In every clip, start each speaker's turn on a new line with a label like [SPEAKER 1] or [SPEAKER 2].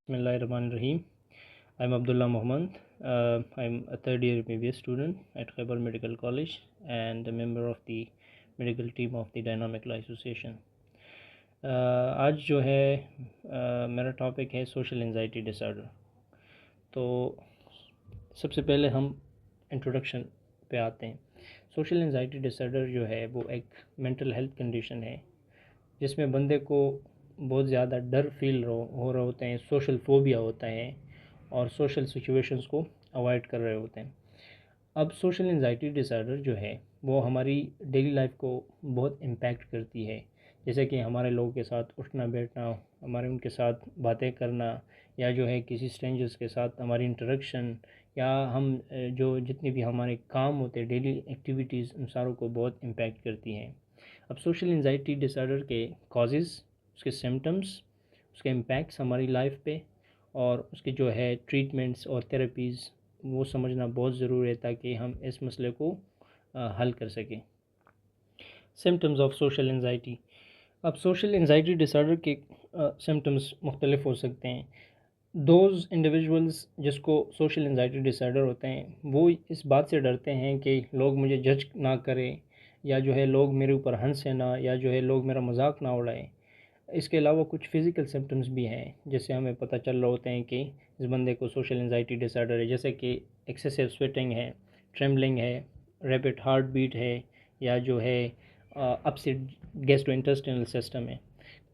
[SPEAKER 1] Bismillahirrahmanirrahim. I'm Abdullah Mohammed. I'm a third year MBBS student at Khyber Medical College and a member of the medical team of the Dynamic Law Association. آج جو ہے میرا topic ہے social anxiety ڈس order. تو سب سے پہلے ہم introduction پہ آتے ہیں. سوشل انزائٹی ڈس آرڈر جو ہے وہ ایک مینٹل ہیلتھ کنڈیشن ہے جس میں بندے کو بہت زیادہ ڈر فیل ہو رہے ہوتے ہیں، سوشل فوبیا ہوتا ہے اور سوشل سچویشنز کو اوائڈ کر رہے ہوتے ہیں. اب سوشل انزائٹی ڈس آرڈر جو ہے وہ ہماری ڈیلی لائف کو بہت امپیکٹ کرتی ہے، جیسے کہ ہمارے لوگوں کے ساتھ اٹھنا بیٹھنا، ہمارے ان کے ساتھ باتیں کرنا، یا جو ہے کسی اسٹرینجرز کے ساتھ ہماری انٹریکشن، یا ہم جتنے بھی ہمارے کام ہوتے ہیں ڈیلی ایکٹیویٹیز، ان ساروں کو بہت امپیکٹ کرتی ہیں. اب سوشل انزائٹی ڈس آرڈر کے کازز، اس کے سمٹمز، اس کے امپیکٹس ہماری لائف پہ، اور اس کے جو ہے ٹریٹمنٹس اور تھراپیز، وہ سمجھنا بہت ضروری ہے تاکہ ہم اس مسئلے کو حل کر سکیں. Symptoms of social anxiety. اب سوشل انزائٹی ڈس آرڈر کے سمٹمز مختلف ہو سکتے ہیں. دوز انڈیویژولز جس کو سوشل انزائٹی ڈس آرڈر ہوتے ہیں وہ اس بات سے ڈرتے ہیں کہ لوگ مجھے جج نہ کریں، یا جو ہے لوگ میرے اوپر ہنسیں نہ، یا جو ہے لوگ میرا مذاق نہ اڑائیں. اس کے علاوہ کچھ فزیکل سمٹمز بھی ہیں جس سے ہمیں پتہ چل رہے ہوتے ہیں کہ اس بندے کو سوشل انزائٹی ڈس آرڈر ہے، جیسے کہ ایکسیسو سویٹنگ ہے، ٹریمبلنگ ہے، ریپڈ ہارٹ بیٹ ہے، یا جو ہے اپسیٹ گیسٹرو انٹسٹینل سسٹم ہے.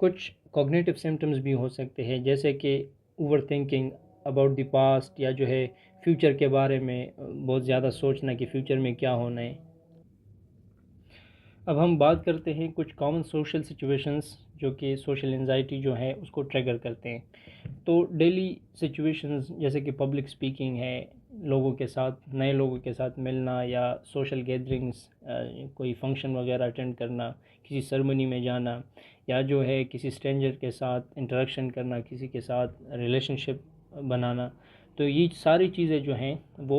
[SPEAKER 1] کچھ کوگنیٹو سمٹمز بھی ہو سکتے ہیں، جیسے کہ over thinking about the past, یا جو ہے فیوچر کے بارے میں بہت زیادہ سوچنا کہ فیوچر میں کیا ہونا ہے. اب ہم بات کرتے ہیں کچھ کامن سوشل سچویشنز جو کہ سوشل انزائٹی جو ہے اس کو ٹریگر کرتے ہیں. تو ڈیلی سچویشنز جیسے کہ پبلک سپیکنگ ہے، لوگوں کے ساتھ، نئے لوگوں کے ساتھ ملنا، یا سوشل گیدرنگز، کوئی فنکشن وغیرہ اٹینڈ کرنا، کسی سرمنی میں جانا، یا جو ہے کسی اسٹرینجر کے ساتھ انٹریکشن کرنا، کسی کے ساتھ ریلیشن شپ بنانا. تو یہ ساری چیزیں جو ہیں وہ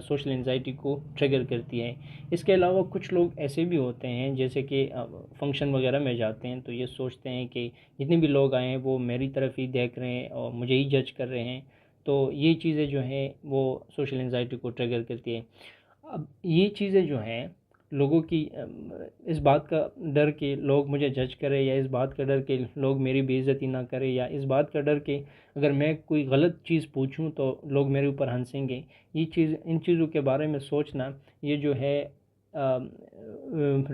[SPEAKER 1] سوشل انزائٹی کو ٹریگر کرتی ہیں. اس کے علاوہ کچھ لوگ ایسے بھی ہوتے ہیں جیسے کہ فنکشن وغیرہ میں جاتے ہیں تو یہ سوچتے ہیں کہ جتنے بھی لوگ آئے ہیں وہ میری طرف ہی دیکھ رہے ہیں اور مجھے ہی جج کر رہے ہیں. تو یہ چیزیں جو ہیں وہ سوشل انزائٹی کو ٹریگر کرتی ہیں. اب یہ چیزیں جو ہیں لوگوں کی اس بات کا ڈر کہ لوگ مجھے جج کرے، یا اس بات کا ڈر کہ لوگ میری بے عزتی نہ کرے، یا اس بات کا ڈر کہ اگر میں کوئی غلط چیز پوچھوں تو لوگ میرے اوپر ہنسیں گے، ان چیزوں کے بارے میں سوچنا، یہ جو ہے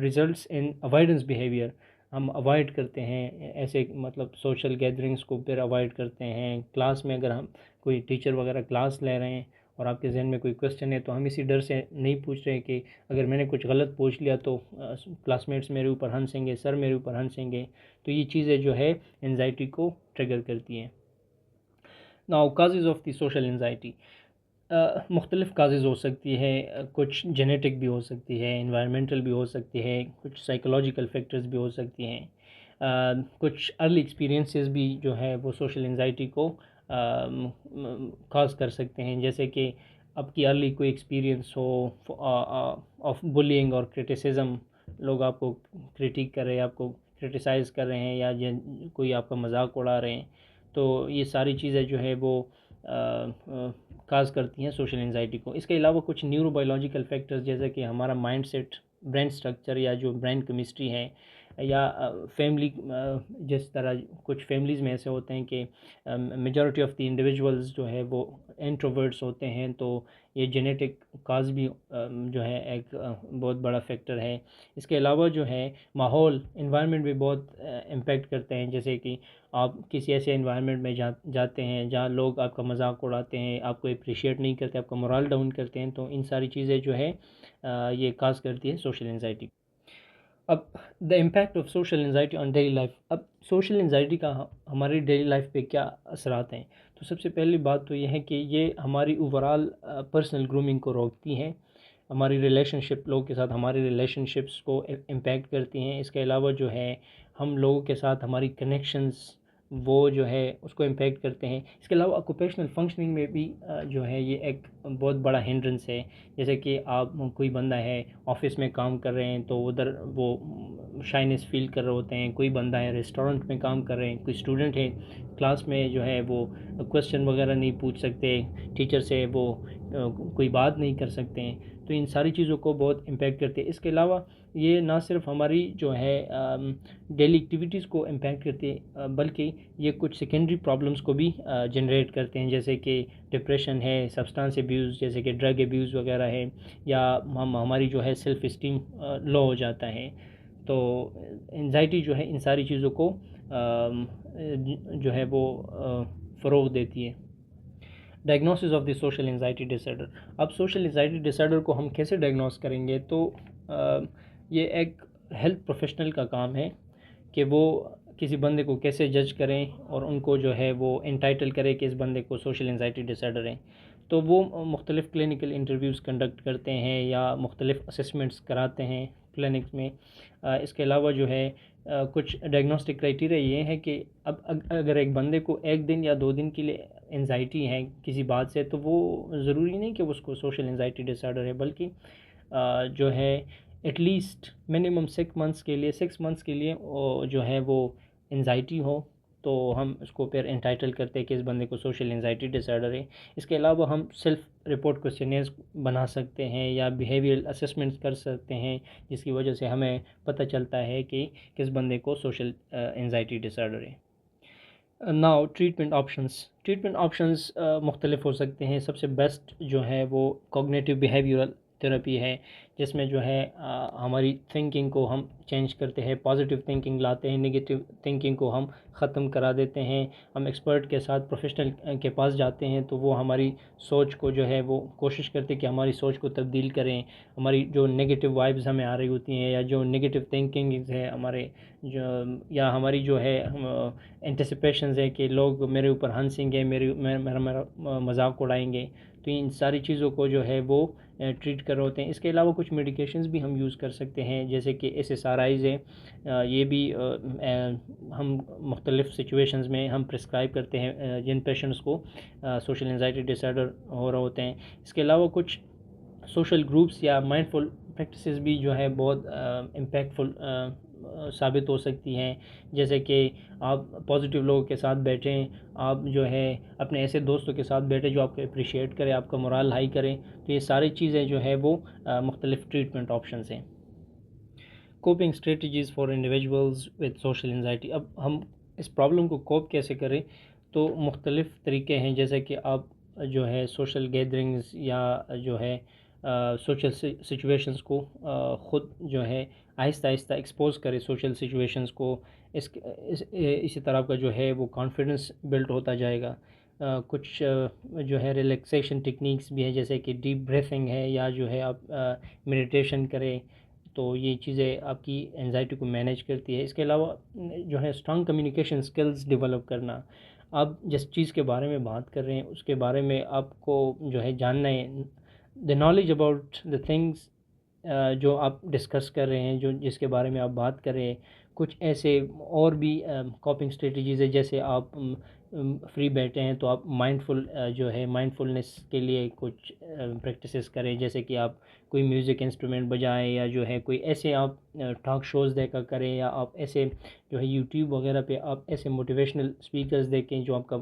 [SPEAKER 1] ریزلٹس ان اوائڈنس بیہیویئر. ہم اوائڈ کرتے ہیں ایسے مطلب سوشل گیدرنگس کو، پھر اوائڈ کرتے ہیں. کلاس میں اگر ہم کوئی ٹیچر وغیرہ کلاس لے رہے ہیں اور آپ کے ذہن میں کوئی کویسچن ہے تو ہم اسی ڈر سے نہیں پوچھ رہے کہ اگر میں نے کچھ غلط پوچھ لیا تو کلاس میٹس میرے اوپر ہنسیں گے، سر میرے اوپر ہنسیں گے. تو یہ چیزیں جو ہے انزائٹی کو ٹریگر کرتی ہیں. Now causes of the social anxiety. مختلف کازز ہو سکتی ہے، کچھ جینیٹک بھی ہو سکتی ہے، انوائرمنٹل بھی ہو سکتی ہے، کچھ سائیکولوجیکل فیکٹرز بھی ہو سکتی ہیں. کچھ ارلی ایکسپیرینسز بھی جو ہے وہ سوشل انزائٹی کو کاز کر سکتے ہیں، جیسے کہ آپ کی ارلی کوئی ایکسپیرینس ہو آف بلینگ اور کرٹیسزم، لوگ آپ کو کرٹیک کر رہے ہیں، آپ کو کرٹیسائز کر رہے ہیں، یا کوئی آپ کا مذاق اڑا رہے ہیں. تو یہ ساری چیزیں جو ہے وہ کاز کرتی ہیں سوشل انزائٹی کو. اس کے علاوہ کچھ نیورو بایولوجیکل فیکٹرز جیسے کہ ہمارا مائنڈ سیٹ، برین سٹرکچر، یا جو برین کیمسٹری ہے، یا فیملی. جس طرح کچھ فیملیز میں ایسے ہوتے ہیں کہ میجورٹی آف دی انڈیویژولز جو ہے وہ انٹروورٹس ہوتے ہیں، تو یہ جینیٹک کاز بھی جو ہے ایک بہت بڑا فیکٹر ہے. اس کے علاوہ جو ہے ماحول، انوائرمنٹ بھی بہت امپیکٹ کرتے ہیں، جیسے کہ آپ کسی ایسے انوائرمنٹ میں جاتے ہیں جہاں لوگ آپ کا مذاق اڑاتے ہیں، آپ کو اپریشیٹ نہیں کرتے، آپ کا مورال ڈاؤن کرتے ہیں، تو ان ساری چیزیں جو ہے یہ کاز کرتی ہے سوشل انزائٹی. اب the impact of social anxiety on daily life. اب سوشل انزائٹی کا ہماری ڈیلی لائف پہ کیا اثرات ہیں؟ تو سب سے پہلی بات تو یہ ہے کہ یہ ہماری اوورال پرسنل گرومنگ کو روکتی ہیں، ہماری ریلیشن شپ، لوگوں کے ساتھ ہماری ریلیشن شپس کو امپیکٹ کرتی ہیں. اس کے علاوہ جو ہے ہم لوگوں کے ساتھ ہماری کنیکشنز وہ جو ہے اس کو امپیکٹ کرتے ہیں. اس کے علاوہ آکوپیشنل فنکشننگ میں بھی جو ہے یہ ایک بہت بڑا ہنڈرنس ہے. جیسے کہ آپ کوئی بندہ ہے آفس میں کام کر رہے ہیں تو ادھر وہ شائنس فیل کر رہے ہوتے ہیں. کوئی بندہ ہے ریسٹورنٹ میں کام کر رہے ہیں, کوئی اسٹوڈنٹ ہے کلاس میں جو ہے وہ کویسچن وغیرہ نہیں پوچھ سکتے, ٹیچر سے وہ کوئی بات نہیں کر سکتے ہیں. تو ان ساری چیزوں کو بہت امپیکٹ کرتے ہیں. اس کے علاوہ یہ نہ صرف ہماری جو ہے ڈیلی ایکٹیویٹیز کو امپیکٹ کرتے ہیں, بلکہ یہ کچھ سیکنڈری پرابلمس کو بھی جنریٹ کرتے ہیں, جیسے کہ ڈپریشن ہے, سبسٹانس ایبیوز جیسے کہ ڈرگ ایبیوز وغیرہ ہے, یا ہماری جو ہے سیلف اسٹیم لو ہو جاتا ہے. تو انزائٹی جو ہے ان ساری چیزوں کو جو ہے وہ فروغ دیتی ہے. Diagnosis of the social anxiety disorder. اب سوشل انزائٹی ڈس آرڈر کو ہم کیسے ڈائگنوس کریں گے؟ تو یہ ایک ہیلتھ پروفیشنل کا کام ہے کہ وہ کسی بندے کو کیسے جج کریں اور ان کو جو ہے وہ انٹائٹل کرے کہ اس بندے کو سوشل انزائٹی ڈس آرڈر ہے. تو وہ مختلف کلینکل انٹرویوز کنڈکٹ کرتے ہیں یا مختلف اسسمنٹس کراتے ہیں کلینکس میں. اس کے علاوہ جو ہے کچھ ڈائگنوسٹک کرائٹیریا یہ ہے کہ اب اگر ایک بندے کو ایک دن یا 2 دن کے لیے انزائٹی ہے کسی بات سے, تو وہ ضروری نہیں کہ اس کو سوشل انزائٹی ڈس آرڈر ہے, بلکہ جو ہے ایٹ لیسٹ منیمم 6 منتھس کے لیے جو ہے وہ انزائٹی ہو, تو ہم اس کو پھر انٹائٹل کرتے ہیں کہ اس بندے کو سوشل انزائٹی ڈس آرڈر ہے. اس کے علاوہ ہم سیلف رپورٹ کویسچنیئرز بنا سکتے ہیں یا بیہیویئرل اسسمنٹس کر سکتے ہیں, جس کی وجہ سے ہمیں پتہ چلتا ہے کہ کس بندے کو سوشل انزائٹی ڈس آرڈر ہے. ناؤ ٹریٹمنٹ آپشنز مختلف ہو سکتے ہیں. سب سے بیسٹ جو ہے وہ کوگنیٹیو بیہیویئرل تھراپی ہے, جس میں جو ہے ہماری تھنکنگ کو ہم چینج کرتے ہیں, پازیٹیو تھنکنگ لاتے ہیں, نگیٹیو تھنکنگ کو ہم ختم کرا دیتے ہیں. ہم ایکسپرٹ کے ساتھ پروفیشنل کے پاس جاتے ہیں تو وہ ہماری سوچ کو جو ہے وہ کوشش کرتے کہ ہماری سوچ کو تبدیل کریں. ہماری جو نگیٹیو وائبز ہمیں آ رہی ہوتی ہیں یا جو نگیٹیو تھنکنگز ہے ہمارے جو, یا ہماری جو ہے انٹیسپیشنز ہے کہ لوگ میرے اوپر ہنسیں گے, میرا مذاق اڑائیں گے, تو ان ساری چیزوں کو جو ہے وہ ٹریٹ کر رہے ہوتے ہیں. اس کے علاوہ کچھ میڈیکیشنز بھی ہم یوز کر سکتے ہیں, جیسے کہ SSRIs ہے, یہ بھی ہم مختلف سچویشنز میں ہم پرسکرائب کرتے ہیں جن پیشنٹس کو سوشل انزائٹی ڈس آرڈر ہو رہے ہوتے ہیں. اس کے علاوہ کچھ سوشل گروپس یا مائنڈفل پریکٹسز بھی جو ہے بہت امپیکٹفل ثابت ہو سکتی ہیں, جیسے کہ آپ پازیٹیو لوگوں کے ساتھ بیٹھیں, آپ جو ہے اپنے ایسے دوستوں کے ساتھ بیٹھیں جو آپ کو اپریشیٹ کرے, آپ کا مورال ہائی کریں. تو یہ ساری چیزیں جو ہے وہ مختلف ٹریٹمنٹ آپشنز ہیں. Coping strategies for individuals with social anxiety. اب ہم اس پرابلم کو کوپ کیسے کریں؟ تو مختلف طریقے ہیں, جیسے کہ آپ جو ہے سوشل گیدرنگز یا جو ہے سوشل سچویشنز کو خود جو ہے آہستہ آہستہ ایکسپوز کرے سوشل سچویشنز کو. اسی طرح کا جو ہے وہ کانفیڈنس بلڈ ہوتا جائے گا. کچھ جو ہے ریلیکسیشن ٹیکنیکس بھی ہیں, جیسے کہ ڈیپ بریتھنگ ہے یا جو ہے آپ میڈیٹیشن کریں, تو یہ چیزیں آپ کی انزائٹی کو مینیج کرتی ہے. اس کے علاوہ جو ہے اسٹرانگ کمیونیکیشن سکلز ڈیولپ کرنا. آپ جس چیز کے بارے میں بات کر رہے ہیں اس کے بارے میں آپ کو جو ہے جاننا ہے, the knowledge about the things جو آپ ڈسکس کر رہے ہیں, جس کے بارے میں آپ بات کر رہے ہیں. کچھ ایسے اور بھی کوپنگ اسٹریٹجیز ہے, جیسے آپ فری بیٹھے ہیں تو آپ جو ہے مائنڈفلنس کے لیے کچھ پریکٹسز کریں, جیسے کہ آپ کوئی میوزک انسٹرومنٹ بجائیں, یا جو ہے کوئی ایسے آپ ٹاک شوز دیکھا کریں, یا آپ ایسے جو ہے یوٹیوب وغیرہ پہ آپ ایسے موٹیویشنل اسپیکرز دیکھیں جو آپ کا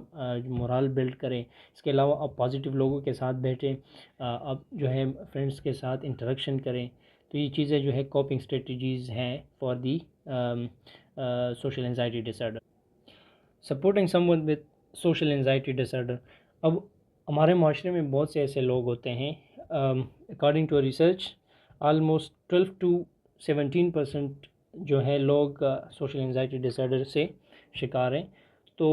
[SPEAKER 1] مورال بلڈ کریں. اس کے علاوہ آپ پازیٹیو لوگوں کے ساتھ بیٹھیں, آپ جو ہے فرینڈس کے ساتھ انٹریکشن کریں. تو یہ چیزیں جو ہے کوپنگ اسٹریٹجیز ہیں for the social anxiety disorder. Supporting someone with social anxiety disorder. اب ہمارے معاشرے میں بہت سے ایسے لوگ ہوتے ہیں, according to research almost 12 to 17% جو ہے لوگ سوشل انزائٹی ڈس آرڈر سے شکار ہیں. تو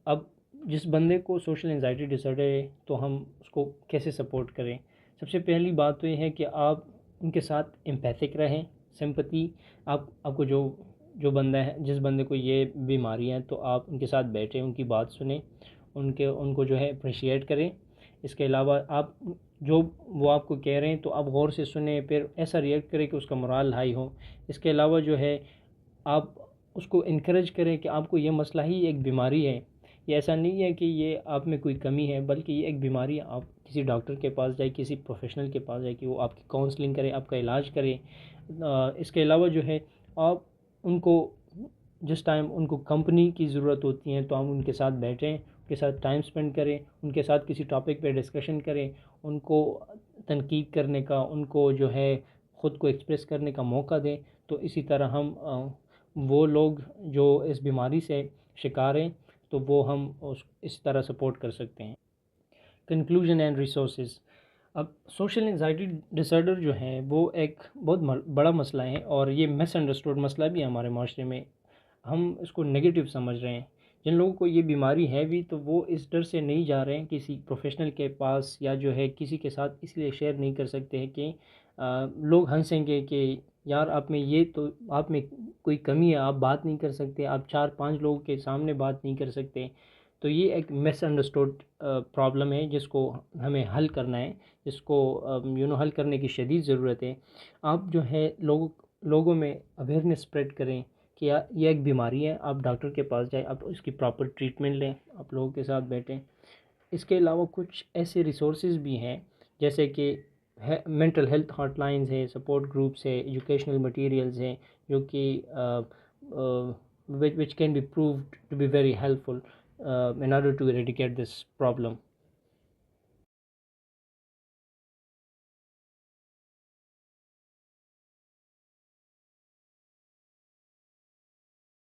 [SPEAKER 1] اب جس بندے کو سوشل انزائٹی ڈس آرڈر ہے تو ہم اس کو کیسے سپورٹ کریں؟ سب سے پہلی بات تو یہ ہے کہ آپ ان کے ساتھ امپیتھک رہیں, سمپتی. آپ کو جو بندہ ہے, جس بندے کو یہ بیماری ہے, تو آپ ان کے ساتھ بیٹھیں, ان کی بات سنیں, ان کو جو ہے اپریشیٹ کریں. اس کے علاوہ وہ آپ کو کہہ رہے ہیں تو آپ غور سے سنیں, پھر ایسا ریئیکٹ کریں کہ اس کا مورال ہائی ہو. اس کے علاوہ جو ہے آپ اس کو انکریج کریں کہ آپ کو یہ مسئلہ ہی ایک بیماری ہے. یہ ایسا نہیں ہے کہ یہ آپ میں کوئی کمی ہے, بلکہ یہ ایک بیماری ہے. آپ کسی ڈاکٹر کے پاس جائیں, کسی پروفیشنل کے پاس جائیں کہ وہ آپ کی کاؤنسلنگ کرے, آپ کا علاج کرے. اس کے علاوہ جو ہے آپ ان کو جس ٹائم ان کو کمپنی کی ضرورت ہوتی ہے تو ہم ان کے ساتھ بیٹھیں، ان کے ساتھ ٹائم سپینڈ کریں، ان کے ساتھ کسی ٹاپک پہ ڈسکشن کریں، ان کو تنقید کرنے کا، ان کو جو ہے خود کو ایکسپریس کرنے کا موقع دیں. تو اسی طرح ہم وہ لوگ جو اس بیماری سے شکار ہیں تو وہ ہم اس طرح سپورٹ کر سکتے ہیں. Conclusion and resources. اب سوشل انزائٹی ڈس آرڈر جو ہے وہ ایک بہت بڑا مسئلہ ہے، اور یہ مس انڈرسٹوڈ مسئلہ بھی ہے ہمارے معاشرے میں. ہم اس کو نگیٹو سمجھ رہے ہیں. جن لوگوں کو یہ بیماری ہے بھی تو وہ اس ڈر سے نہیں جا رہے ہیں کسی پروفیشنل کے پاس، یا جو ہے کسی کے ساتھ اس لیے شیئر نہیں کر سکتے ہیں کہ لوگ ہنسیں گے کہ یار آپ میں یہ تو آپ میں کوئی کمی ہے، آپ بات نہیں کر سکتے، آپ 4-5 لوگوں کے سامنے بات نہیں کر سکتے. تو یہ ایک مس انڈرسٹوڈ پرابلم ہے جس کو ہمیں حل کرنا ہے، جس کو حل کرنے کی شدید ضرورت ہے. آپ جو ہے لوگوں میں اویئرنیس اسپریڈ کریں کہ یہ ایک بیماری ہے، آپ ڈاکٹر کے پاس جائیں، آپ اس کی پراپر ٹریٹمنٹ لیں، آپ لوگوں کے ساتھ بیٹھیں. اس کے علاوہ کچھ ایسے ریسورسز بھی ہیں جیسے کہ مینٹل ہیلتھ ہاٹ لائنز ہیں، سپورٹ گروپس ہیں، ایجوکیشنل مٹیریلز ہیں جو کہ which can be proved to be very helpful in order to eradicate this problem.